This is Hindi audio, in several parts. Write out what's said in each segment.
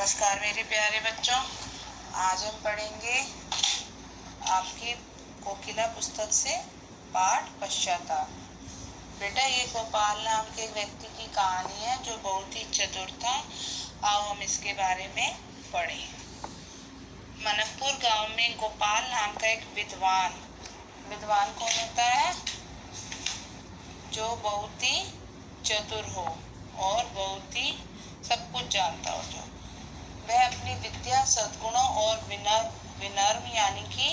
नमस्कार मेरे प्यारे बच्चों। आज हम पढ़ेंगे आपकी कोकिला पुस्तक से पाठ पश्चाताप। बेटा, ये गोपाल नाम के व्यक्ति की कहानी है जो बहुत ही चतुर था। आओ हम इसके बारे में पढ़ें। मनकपुर गांव में गोपाल नाम का एक विद्वान कौन होता है? जो बहुत ही चतुर हो और बहुत ही सब कुछ जानता हो। जो वह अपनी विद्या, सद्गुणों और विनम्र यानी कि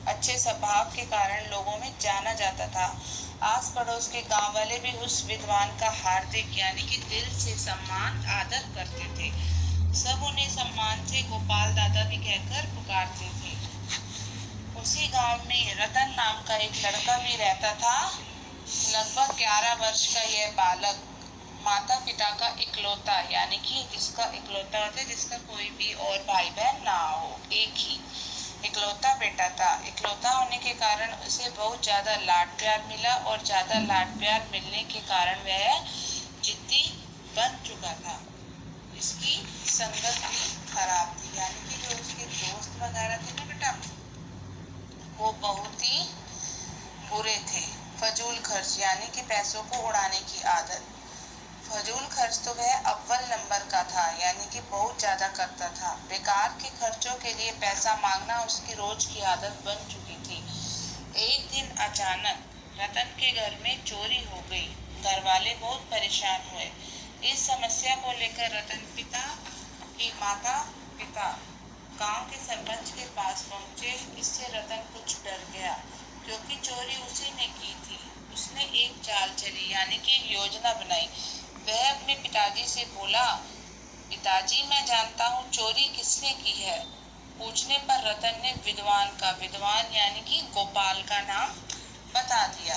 अच्छे स्वभाव के कारण लोगों में जाना जाता था। आस पड़ोस के गांव वाले भी उस विद्वान का हार्दिक यानी कि दिल से सम्मान आदर करते थे। सब उन्हें सम्मान से गोपाल दादा भी कहकर पुकारते थे। उसी गांव में रतन नाम का एक लड़का भी रहता था। लगभग 11 वर्ष का यह बालक माता पिता का इकलौता यानी कि जिसका इकलौता होता है, जिसका कोई भी और भाई बहन ना हो, एक ही इकलौता बेटा था। इकलौता होने के कारण उसे बहुत ज्यादा लाड प्यार मिला और ज्यादा लाड प्यार मिलने के कारण वह जिद्दी बन चुका था। इसकी संगत भी खराब थी यानी कि जो उसके दोस्त वगैरह थे ना बेटा, वो बहुत ही बुरे थे। फजूल खर्च यानी कि पैसों को उड़ाने की आदत। फजूल खर्च तो वह अव्वल नंबर का था यानी कि बहुत ज्यादा करता था। बेकार के खर्चों के लिए पैसा मांगना उसकी रोज की आदत बन चुकी थी। एक दिन अचानक रतन के घर में चोरी हो गई। घर वाले बहुत परेशान हुए। इस समस्या को लेकर रतन माता पिता गांव के सरपंच के पास पहुंचे। इससे रतन कुछ डर गया क्योंकि चोरी उसी ने की थी। उसने एक चाल चली यानी कि योजना बनाई। वह अपने पिताजी से बोला, पिताजी मैं जानता हूँ चोरी किसने की है। पूछने पर रतन ने विद्वान यानी कि गोपाल का नाम बता दिया।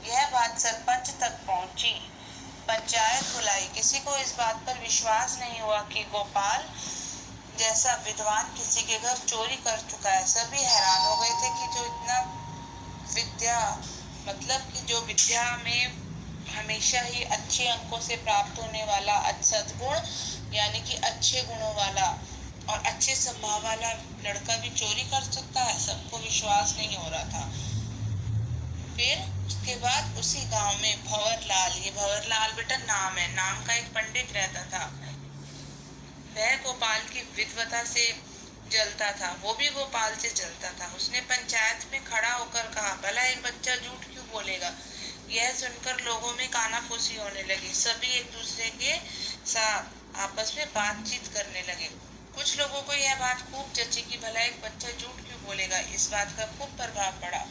यह बात सरपंच तक पहुंची। पंचायत बुलाई। किसी को इस बात पर विश्वास नहीं हुआ कि गोपाल जैसा विद्वान किसी के घर चोरी कर चुका है। सभी हैरान हो गए थे कि जो इतना जो विद्या में हमेशा ही अच्छे अंकों से प्राप्त होने वाला, सद्गुण यानी कि अच्छे गुणों वाला और अच्छे स्वभाव वाला लड़का भी चोरी कर सकता है। सबको विश्वास नहीं हो रहा था। फिर उसके बाद उसी गांव में भंवरलाल बेटा नाम है, नाम का एक पंडित रहता था। वह गोपाल की विद्वता से जलता था। वो भी गोपाल से जलता था। उसने पंचायत में खड़ा होकर कहा, भला एक बच्चा झूठ क्यों बोलेगा। यह सुनकर लोगों में कानाफूसी होने लगी। सभी एक दूसरे के साथ आपस में बातचीत करने लगे। कुछ लोगों को यह बात खूब जची कि भला एक बच्चा झूठ क्यों बोलेगा। इस बात का खूब प्रभाव पड़ा।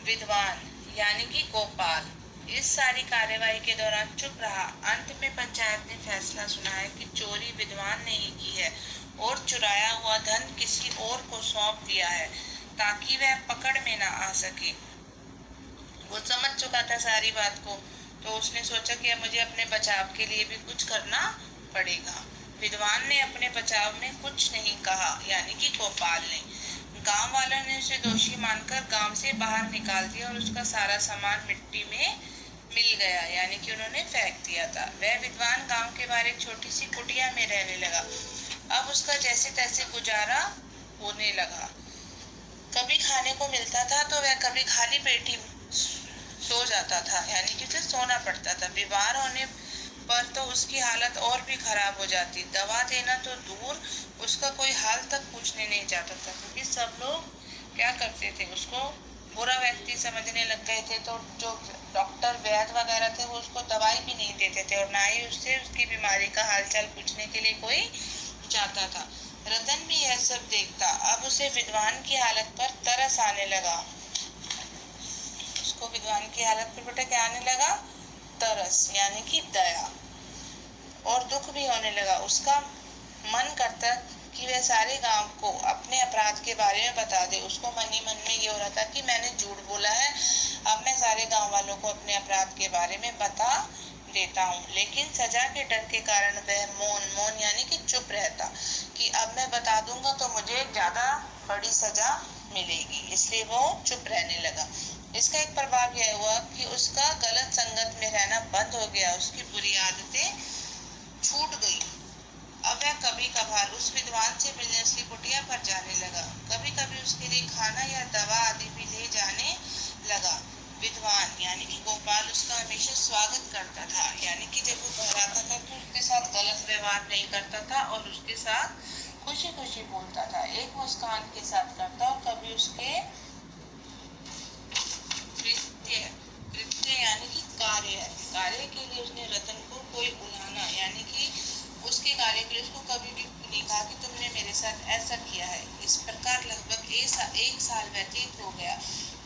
विद्वान यानी कि गोपाल इस सारी कार्यवाही के दौरान चुप रहा। अंत में पंचायत ने फैसला सुनाया कि चोरी विद्वान ने ही की है और चुराया हुआ धन किसी और को सौंप दिया है ताकि वह पकड़ में ना आ सके। वो समझ चुका था सारी बात को, तो उसने सोचा कि अब मुझे अपने बचाव के लिए भी कुछ करना पड़ेगा। विद्वान ने अपने बचाव में कुछ नहीं कहा यानी कि गोपाल ने। गांव वालों ने उसे दोषी मानकर गांव से बाहर निकाल दिया और उसका सारा सामान मिट्टी में मिल गया यानी कि उन्होंने फेंक दिया था। वह विद्वान गांव के बाहर एक छोटी सी कुटिया में रहने लगा। अब उसका जैसे तैसे गुजारा होने लगा। कभी खाने को मिलता था तो वह कभी खाली पेट ही सो जाता था यानी कि उसे सोना पड़ता था। बीमार होने पर तो उसकी हालत और भी खराब हो जाती। दवा देना तो दूर, उसका कोई हाल तक पूछने नहीं जाता था क्योंकि सब लोग क्या करते थे, उसको बुरा व्यक्ति समझने लग गए थे। तो जो डॉक्टर वैद्य वगैरह थे वो उसको दवाई भी नहीं देते थे और ना ही उससे उसकी बीमारी का हालचाल पूछने के लिए कोई जाता था। रतन भी यह सब देखता। अब उसे विद्वान की हालत पर तरस आने लगा। उसको विद्वान की हालत पर बेटा क्या आने लगा? तरस यानी कि दया और दुख भी होने लगा। उसका मन करता कि वह सारे गांव को अपने अपराध के बारे में बता दे। उसको मन ही मन में ये हो रहा था कि मैंने झूठ बोला है, अब मैं सारे गांव वालों को अपने अपराध के बारे में बता देता हूँ। लेकिन सजा के डर के कारण वह मौन यानी कि चुप रहता कि अब मैं बता दूंगा तो मुझे ज्यादा बड़ी सजा मिलेगी, इसलिए वो चुप रहने लगा। इसका एक प्रभाव यह हुआ कि उसका गलत संगत में रहना बंद हो गया। उसकी बुरी आदतें छूट गई। अब वह कभी कभार व्यवहार उस विद्वान से मिलने उसकी कुटिया पर जाने लगा। कभी कभी उसके लिए खाना या दवा आदि भी ले जाने लगा। विद्वान यानी कि गोपाल उसका हमेशा स्वागत करता था, यानी कि जब वो घर आता था तो उसके साथ गलत व्यवहार नहीं करता था और उसके साथ खुशी खुशी बोलता था, एक मुस्कान के साथ करता। और कभी उसके कृत्य यानी कि कार्य के लिए उसने रतन को कोई बुलाना, यानी कि उसके कार्य के लिए उसको कभी भी नहीं कहा कि तुमने मेरे साथ ऐसा किया है। इस प्रकार लगभग एक साल व्यतीत हो गया।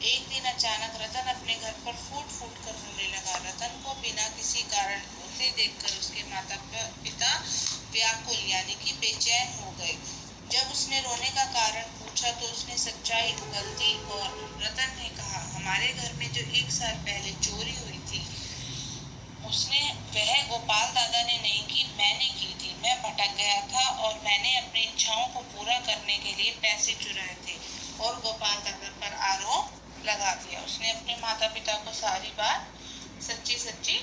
एक दिन अचानक रतन अपने घर पर फूट फूट कर रोने लगा। रतन को बिना किसी कारण रोते देखकर उसके माता पिता व्याकुल यानी कि बेचैन हो गए। जब उसने रोने का कारण पूछा तो उसने सच्चाई उगलती और रतन ने कहा, हमारे घर में जो 1 साल पहले चोरी हुई थी उसने वह गोपाल दादा ने नहीं की, मैंने की थी। मैं भटक गया था और मैंने अपनी इच्छाओं को पूरा करने के लिए पैसे चुराए थे और गोपाल दादा पर आरोप लगा दिया। उसने अपने माता पिता को सारी बात सच्ची सच्ची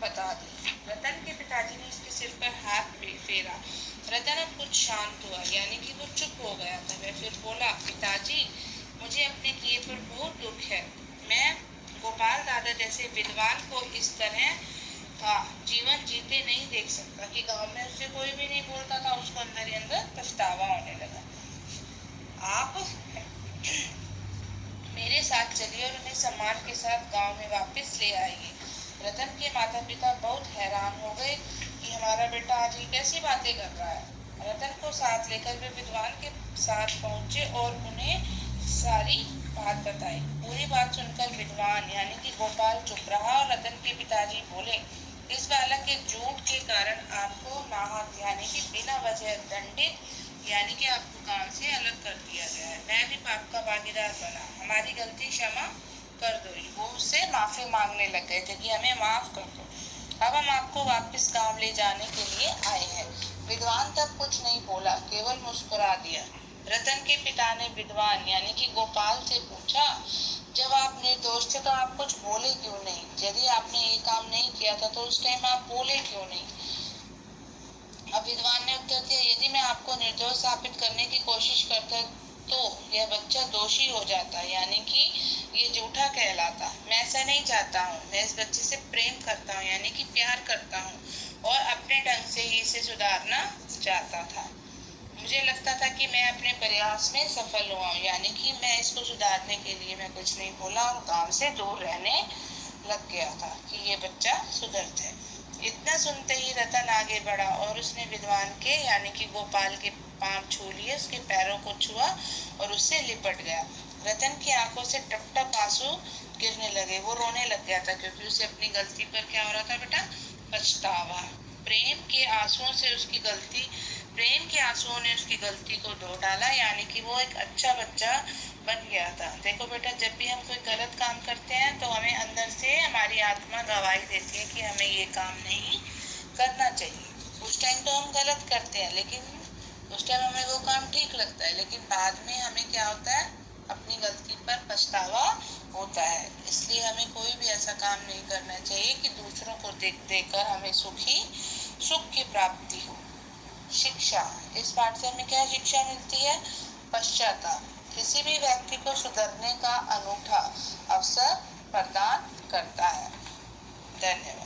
बता दी। रतन के पिताजी ने उसके सिर पर हाथ फेरा। रतन अब कुछ शांत हुआ, यानी कि वो चुप हो गया था। वह फिर बोला, पिताजी मुझे अपने किए पर बहुत दुख है। मैं गोपाल दादा जैसे विद्वान को इस तरह का जीवन जीते नहीं देख सकता कि गांव में उससे कोई भी नहीं बोलता था। उसको अंदर ही अंदर पछतावा होने लगा। आप मेरे साथ चलिए और उन्हें सम्मान के साथ गांव में वापस ले आइए। रतन के माता पिता बहुत हैरान हो गए कि हमारा बेटा आज ये कैसी बातें कर रहा है। रतन को साथ लेकर वे विद्वान के साथ पहुंचे और उन्हें सारी बात बताई। पूरी बात सुनकर विद्वान यानी कि गोपाल चुप रहा और रतन के पिताजी बोले, इस बालक के झूठ के कारण आपको नाहक यानी कि बिना वजह दंडित यानी कि आपको काम से अलग कर दिया गया है। मैं भी पाप का भागीदार बना, हमारी गलती क्षमा कर दो। वो उससे माफी मांगने लग गए थे कि हमें माफ कर दो, अब हम आपको वापस गांव ले जाने के लिए आए हैं। विद्वान तब कुछ नहीं बोला, केवल मुस्कुरा दिया। रतन के पिता ने विद्वान यानी कि गोपाल से पूछा, जब आप निर्दोष थे तो आप कुछ बोले क्यों नहीं? यदि आपने ये काम नहीं किया था तो उस टाइम आप बोले क्यों नहीं? अब विद्वान ने उत्तर दिया, यदि मैं आपको निर्दोष साबित करने की कोशिश करता तो यह बच्चा दोषी हो जाता, यानी कि ये झूठा कहलाता। मैं ऐसा नहीं चाहता हूँ। मैं इस बच्चे से प्रेम करता हूँ यानी कि प्यार करता हूँ और अपने ढंग से ही इसे सुधारना चाहता था। मुझे लगता था कि मैं अपने प्रयास में सफल हुआ हूँ, यानी कि मैं इसको सुधारने के लिए मैं कुछ नहीं बोला और गांव से दूर रहने लग गया था कि ये बच्चा सुधर जाए। इतना सुनते ही रतन आगे बढ़ा और उसने विद्वान के यानी कि गोपाल के पांव छू लिए, उसके पैरों को छुआ और उससे लिपट गया। रतन की आंखों से टप टप आंसू गिरने लगे। वो रोने लग गया था क्योंकि उसे अपनी गलती पर क्या हो रहा था बेटा? पछतावा। प्रेम के आंसुओं ने उसकी गलती को धो डाला, यानी कि वो एक अच्छा बच्चा बन गया था। देखो बेटा, जब भी हम कोई गलत काम करते हैं तो हमें अंदर से हमारी आत्मा गवाही देती है कि हमें ये काम नहीं करना चाहिए। उस टाइम तो हम गलत करते हैं, लेकिन उस टाइम हमें वो काम ठीक लगता है, लेकिन बाद में हमें क्या होता है? अपनी गलती पर पछतावा होता है। इसलिए हमें कोई भी ऐसा काम नहीं करना चाहिए कि दूसरों को देख कर हमें सुख की प्राप्ति हो। शिक्षा, इस पाठ से हमें क्या शिक्षा मिलती है? पश्चाताप किसी भी व्यक्ति को सुधरने का अनूठा अवसर प्रदान करता है। धन्यवाद।